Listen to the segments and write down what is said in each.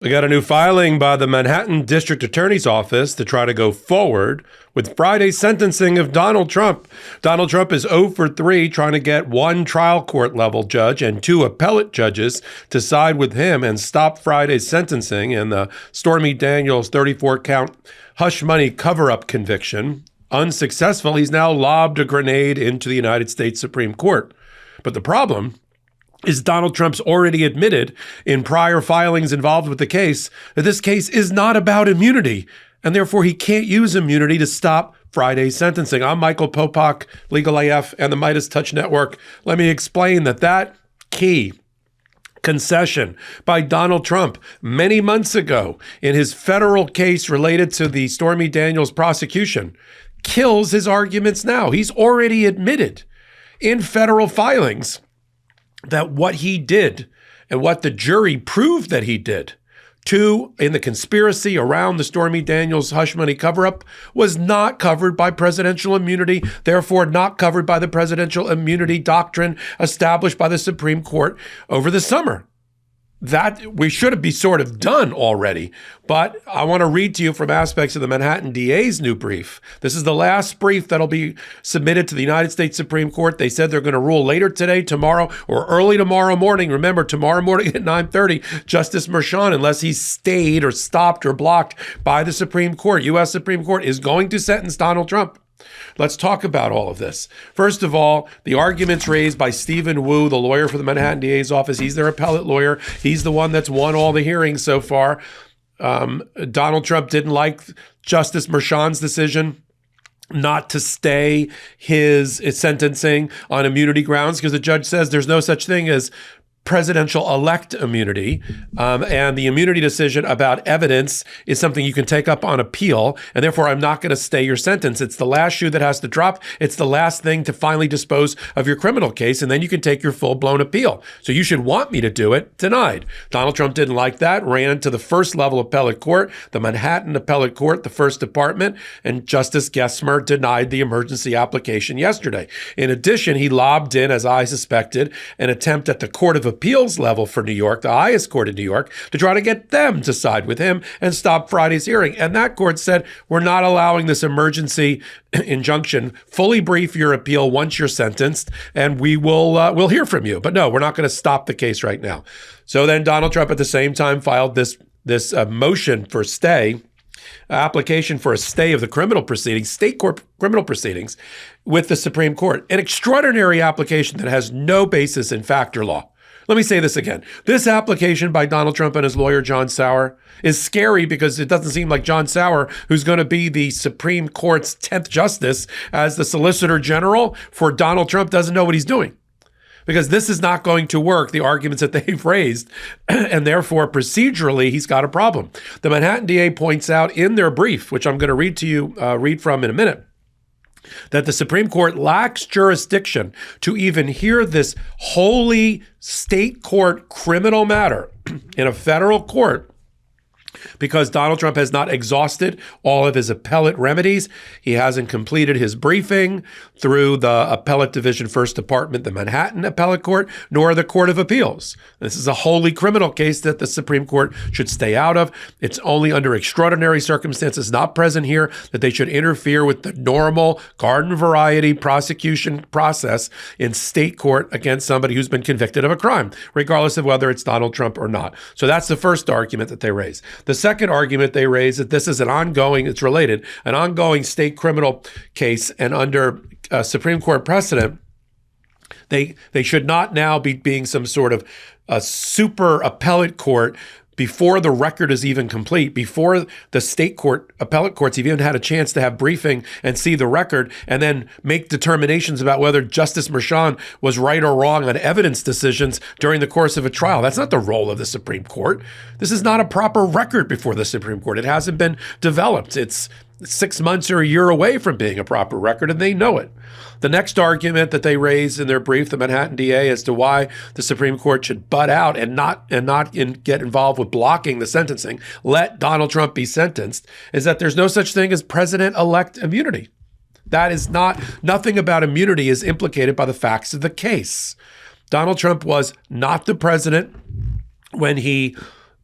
We got a new filing by the Manhattan District Attorney's Office to try to go forward with Friday's sentencing of Donald Trump. Donald Trump is 0 for 3 trying to get one trial court level judge and 2 appellate judges to side with him and stop Friday's sentencing in the Stormy Daniels 34-count hush money cover-up conviction. Unsuccessful, he's now lobbed a grenade into the United States Supreme Court. But the problem is Donald Trump's already admitted in prior filings involved with the case that this case is not about immunity, and therefore he can't use immunity to stop Friday's sentencing. I'm Michael Popok, Legal AF, and the MeidasTouch Network. Let me explain that key concession by Donald Trump many months ago in his federal case related to the Stormy Daniels prosecution kills his arguments now. He's already admitted in federal filings that what he did and what the jury proved that he did in the conspiracy around the Stormy Daniels hush money cover-up was not covered by presidential immunity, therefore not covered by the presidential immunity doctrine established by the Supreme Court over the summer. That we should be sort of done already, but I want to read to you from aspects of the Manhattan DA's new brief. This is the last brief that'll be submitted to the United States Supreme Court. They said they're going to rule later today, tomorrow, or early tomorrow morning. Remember, tomorrow morning at 9:30, Justice Merchan, unless he's stayed or stopped or blocked by the Supreme Court, U.S. Supreme Court, is going to sentence Donald Trump. Let's talk about all of this. First of all, the arguments raised by Stephen Wu, the lawyer for the Manhattan DA's office. He's their appellate lawyer. He's the one that's won all the hearings so far. Donald Trump didn't like Justice Merchan's decision not to stay his sentencing on immunity grounds because the judge says there's no such thing as presidential-elect immunity, and the immunity decision about evidence is something you can take up on appeal, and therefore I'm not going to stay your sentence. It's the last shoe that has to drop. It's the last thing to finally dispose of your criminal case, and then you can take your full-blown appeal. So you should want me to do it. Denied. Donald Trump didn't like that, ran to the first-level appellate court, the Manhattan Appellate Court, the First Department, and Justice Gessmer denied the emergency application yesterday. In addition, he lobbed in, as I suspected, an attempt at the Court of Appeals level for New York, the highest court in New York, to try to get them to side with him and stop Friday's hearing. And that court said, we're not allowing this emergency injunction. Fully brief your appeal once you're sentenced, and we'll hear from you. But no, we're not going to stop the case right now. So then Donald Trump at the same time filed this motion for stay, application for a stay of the criminal proceedings, state court criminal proceedings with the Supreme Court, an extraordinary application that has no basis in fact or law. Let me say this again. This application by Donald Trump and his lawyer, John Sauer, is scary because it doesn't seem like John Sauer, who's going to be the Supreme Court's 10th justice as the Solicitor General for Donald Trump, doesn't know what he's doing. Because this is not going to work, the arguments that they've raised, and therefore procedurally, he's got a problem. The Manhattan DA points out in their brief, which I'm going to read from in a minute, that the Supreme Court lacks jurisdiction to even hear this wholly state court criminal matter in a federal court because Donald Trump has not exhausted all of his appellate remedies. He hasn't completed his briefing through the Appellate Division, First Department, the Manhattan Appellate Court, nor the Court of Appeals. This is a wholly criminal case that the Supreme Court should stay out of. It's only under extraordinary circumstances not present here that they should interfere with the normal garden variety prosecution process in state court against somebody who's been convicted of a crime, regardless of whether it's Donald Trump or not. So that's the first argument that they raise. The second argument they raise that this is an ongoing state criminal case, and under Supreme Court precedent, they should not now be being some sort of a super appellate court before the record is even complete, before the state court, appellate courts have even had a chance to have briefing and see the record and then make determinations about whether Justice Merchan was right or wrong on evidence decisions during the course of a trial. That's not the role of the Supreme Court. This is not a proper record before the Supreme Court. It hasn't been developed. It's 6 months or a year away from being a proper record, and they know it. The next argument that they raise in their brief, the Manhattan DA, as to why the Supreme Court should butt out and not get involved with blocking the sentencing, let Donald Trump be sentenced, is that there's no such thing as president-elect immunity. That is nothing about immunity is implicated by the facts of the case. Donald Trump was not the president when he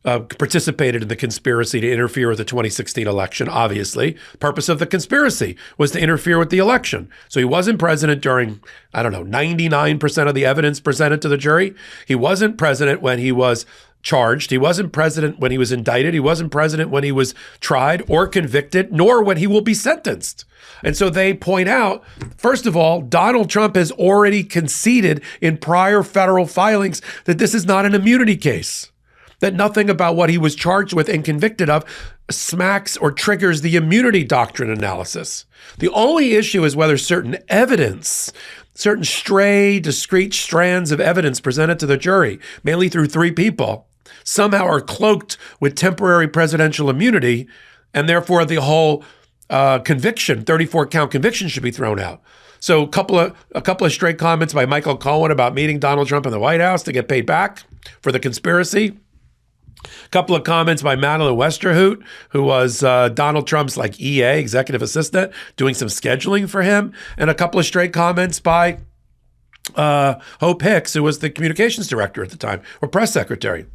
participated in the conspiracy to interfere with the 2016 election, obviously. Purpose of the conspiracy was to interfere with the election. So he wasn't president during, 99% of the evidence presented to the jury. He wasn't president when he was charged. He wasn't president when he was indicted. He wasn't president when he was tried or convicted, nor when he will be sentenced. And so they point out, first of all, Donald Trump has already conceded in prior federal filings that this is not an immunity case, that nothing about what he was charged with and convicted of smacks or triggers the immunity doctrine analysis. The only issue is whether certain evidence, certain stray, discrete strands of evidence presented to the jury, mainly through three people, somehow are cloaked with temporary presidential immunity, and therefore the whole conviction, 34-count conviction, should be thrown out. So a couple of stray comments by Michael Cohen about meeting Donald Trump in the White House to get paid back for the conspiracy. A couple of comments by Madeline Westerhout, who was Donald Trump's EA, executive assistant, doing some scheduling for him. And a couple of stray comments by Hope Hicks, who was the communications director at the time, or press secretary.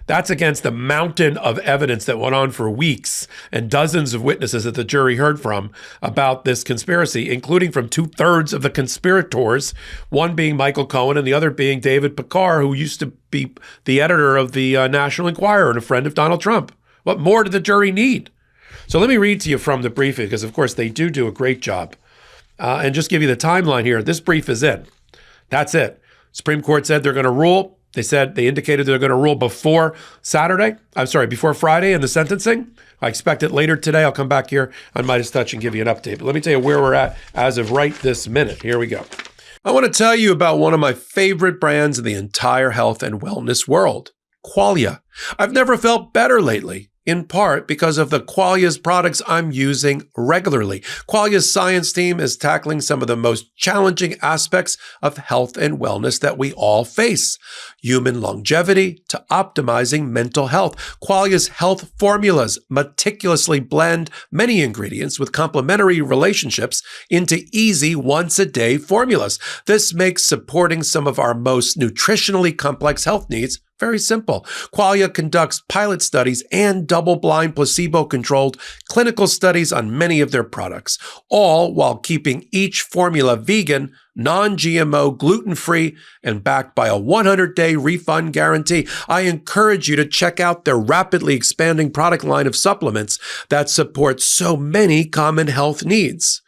That's against the mountain of evidence that went on for weeks and dozens of witnesses that the jury heard from about this conspiracy, including from 2/3 of the conspirators, one being Michael Cohen and the other being David Picard, who used to be the editor of the National Enquirer and a friend of Donald Trump. What more did the jury need? So let me read to you from the briefing, because of course they do a great job. And just give you the timeline here. This brief is in. That's it. Supreme Court said they're going to rule. They indicated they're going to rule before Friday in the sentencing. I expect it later today. I'll come back here on MeidasTouch and give you an update. But let me tell you where we're at as of right this minute. Here we go. I want to tell you about one of my favorite brands in the entire health and wellness world, Qualia. I've never felt better lately, in part because of the Qualia's products I'm using regularly. Qualia's science team is tackling some of the most challenging aspects of health and wellness that we all face. Human longevity to optimizing mental health. Qualia's health formulas meticulously blend many ingredients with complementary relationships into easy once-a-day formulas. This makes supporting some of our most nutritionally complex health needs very simple. Qualia conducts pilot studies and double-blind placebo-controlled clinical studies on many of their products, all while keeping each formula vegan, non-GMO, gluten-free, and backed by a 100-day refund guarantee. I encourage you to check out their rapidly expanding product line of supplements that support so many common health needs.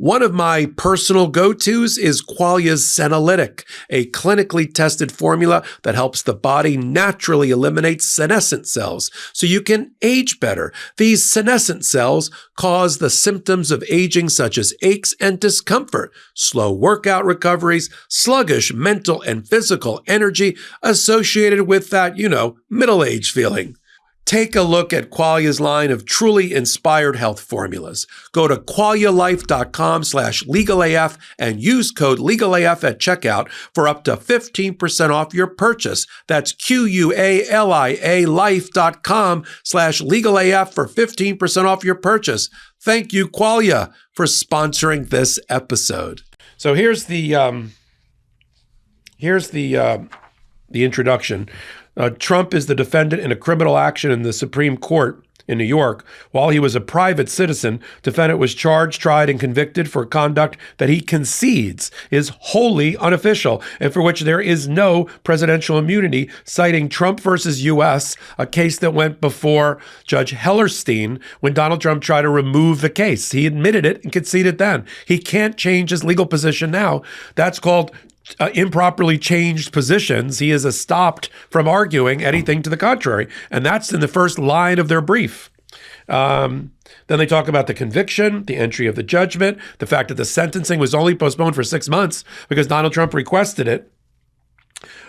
One of my personal go-tos is Qualia's Senolytic, a clinically tested formula that helps the body naturally eliminate senescent cells so you can age better. These senescent cells cause the symptoms of aging such as aches and discomfort, slow workout recoveries, sluggish mental and physical energy associated with that, middle-age feeling. Take a look at Qualia's line of truly inspired health formulas. Go to qualialife.com/legalaf and use code legalaf at checkout for up to 15% off your purchase. That's QUALIA life.com/legalaf for 15% off your purchase. Thank you, Qualia, for sponsoring this episode. So here's the introduction. Trump is the defendant in a criminal action in the Supreme Court in New York. While he was a private citizen, defendant was charged, tried, and convicted for conduct that he concedes is wholly unofficial and for which there is no presidential immunity, citing Trump versus U.S., a case that went before Judge Hellerstein when Donald Trump tried to remove the case. He admitted it and conceded then. He can't change his legal position now. That's called improperly changed positions. He is stopped from arguing anything to the contrary. And that's in the first line of their brief. Then they talk about the conviction, the entry of the judgment, the fact that the sentencing was only postponed for 6 months because Donald Trump requested it.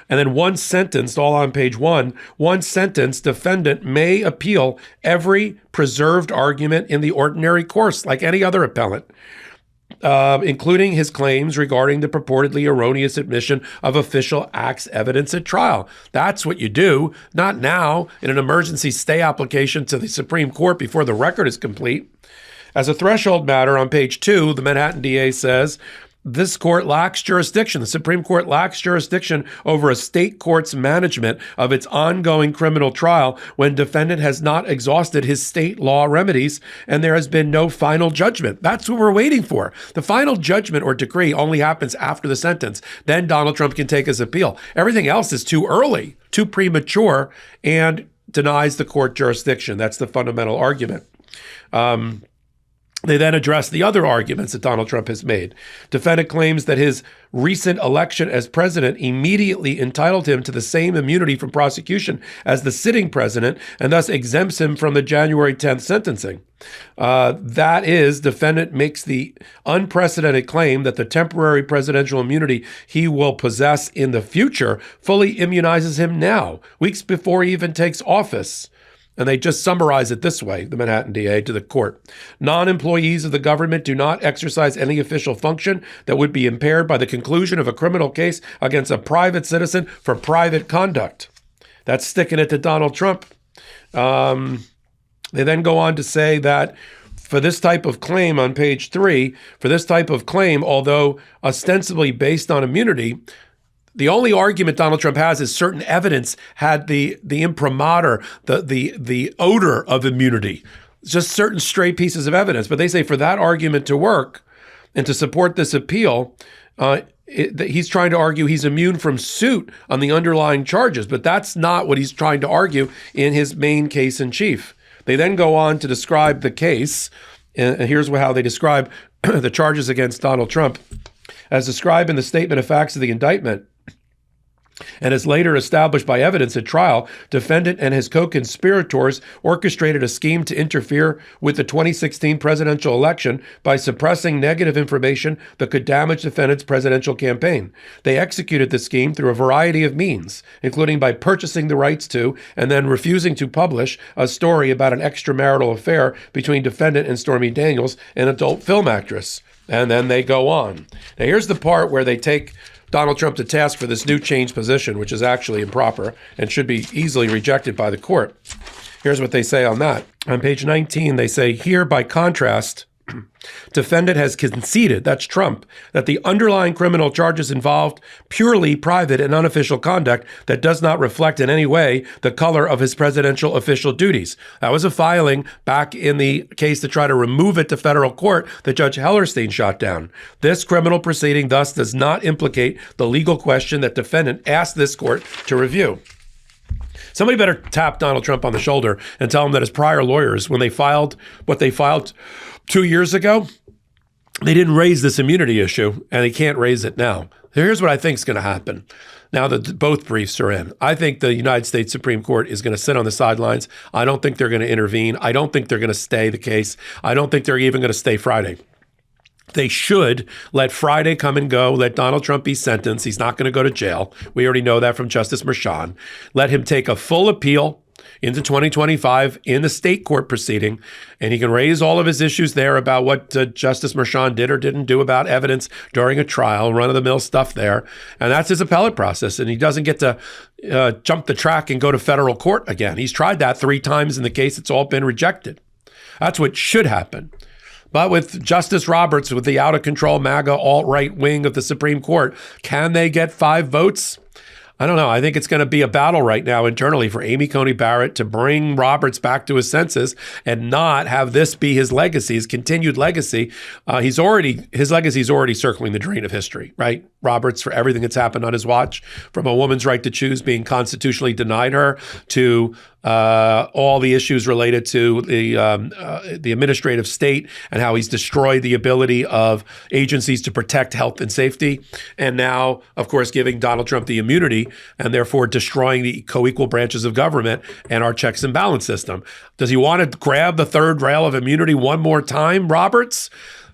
And then one sentence, all on page 1, one sentence, defendant may appeal every preserved argument in the ordinary course, like any other appellant, including his claims regarding the purportedly erroneous admission of official acts evidence at trial. That's what you do, not now in an emergency stay application to the Supreme Court before the record is complete. As a threshold matter, on page 2, the Manhattan DA says, this court lacks jurisdiction. The Supreme Court lacks jurisdiction over a state court's management of its ongoing criminal trial when defendant has not exhausted his state law remedies and there has been no final judgment. That's what we're waiting for. The final judgment or decree only happens after the sentence. Then Donald Trump can take his appeal. Everything else is too early, too premature, and denies the court jurisdiction. That's the fundamental argument. They then address the other arguments that Donald Trump has made. Defendant claims that his recent election as president immediately entitled him to the same immunity from prosecution as the sitting president and thus exempts him from the January 10th sentencing. That is, defendant makes the unprecedented claim that the temporary presidential immunity he will possess in the future fully immunizes him now, weeks before he even takes office. And they just summarize it this way, the Manhattan DA to the court. Non-employees of the government do not exercise any official function that would be impaired by the conclusion of a criminal case against a private citizen for private conduct. That's sticking it to Donald Trump. They then go on to say that for this type of claim on page 3, for this type of claim, although ostensibly based on immunity, the only argument Donald Trump has is certain evidence had the imprimatur, the odor of immunity. It's just certain stray pieces of evidence. But they say for that argument to work and to support this appeal, he's trying to argue he's immune from suit on the underlying charges. But that's not what he's trying to argue in his main case in chief. They then go on to describe the case. And here's how they describe the charges against Donald Trump. As described in the statement of facts of the indictment, and as later established by evidence at trial, defendant and his co-conspirators orchestrated a scheme to interfere with the 2016 presidential election by suppressing negative information that could damage defendant's presidential campaign. They executed the scheme through a variety of means, including by purchasing the rights to and then refusing to publish a story about an extramarital affair between defendant and Stormy Daniels, an adult film actress. And then they go on. Now, here's the part where they take Donald Trump to task for this new changed position, which is actually improper and should be easily rejected by the court. Here's what they say on that. On page 19, they say, here, by contrast, defendant has conceded, that's Trump, that the underlying criminal charges involved purely private and unofficial conduct that does not reflect in any way the color of his presidential official duties. That was a filing back in the case to try to remove it to federal court that Judge Hellerstein shot down. This criminal proceeding thus does not implicate the legal question that defendant asked this court to review. Somebody better tap Donald Trump on the shoulder and tell him that his prior lawyers, when they filed what they filed 2 years ago, they didn't raise this immunity issue, and they can't raise it now. Here's what I think is going to happen now that both briefs are in. I think the United States Supreme Court is going to sit on the sidelines. I don't think they're going to intervene. I don't think they're going to stay the case. I don't think they're even going to stay Friday. They should let Friday come and go, let Donald Trump be sentenced. He's not going to go to jail. We already know that from Justice Merchan. Let him take a full appeal into 2025 in the state court proceeding, and he can raise all of his issues there about what Justice Merchan did or didn't do about evidence during a trial, run-of-the-mill stuff there. And that's his appellate process, and he doesn't get to jump the track and go to federal court again. He's tried that 3 times in the case. It's all been rejected. That's what should happen. But with Justice Roberts, with the out-of-control MAGA alt-right wing of the Supreme Court, can they get 5 votes? I don't know. I think it's going to be a battle right now internally for Amy Coney Barrett to bring Roberts back to his senses and not have this be his legacy, his continued legacy. His legacy is already circling the drain of history, right? Roberts, for everything that's happened on his watch, from a woman's right to choose being constitutionally denied her to all the issues related to the administrative state and how he's destroyed the ability of agencies to protect health and safety. And now, of course, giving Donald Trump the immunity and therefore destroying the co-equal branches of government and our checks and balance system. Does he want to grab the third rail of immunity one more time, Roberts?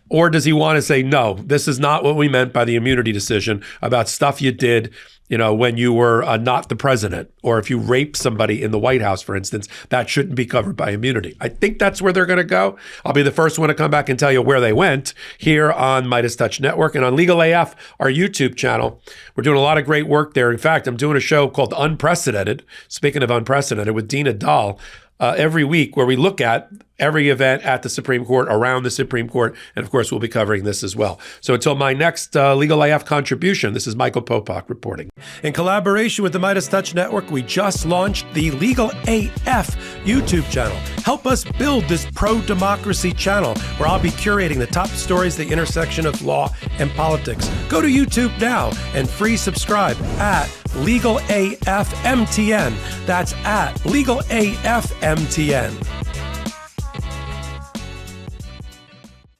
Or does he want to say, no, this is not what we meant by the immunity decision about stuff you did, when you were not the president, or if you raped somebody in the White House, for instance, that shouldn't be covered by immunity. I think that's where they're going to go. I'll be the first one to come back and tell you where they went here on MeidasTouch Network and on Legal AF, our YouTube channel. We're doing a lot of great work there. In fact, I'm doing a show called Unprecedented, speaking of unprecedented, with Dina Dahl, every week, where we look at every event at the Supreme Court, around the Supreme Court, and of course, we'll be covering this as well. So until my next Legal AF contribution, this is Michael Popok reporting. In collaboration with the MeidasTouch Network, we just launched the Legal AF YouTube channel. Help us build this pro-democracy channel where I'll be curating the top stories at the intersection of law and politics. Go to YouTube now and free subscribe at Legal AF MTN. That's at Legal AF MTN.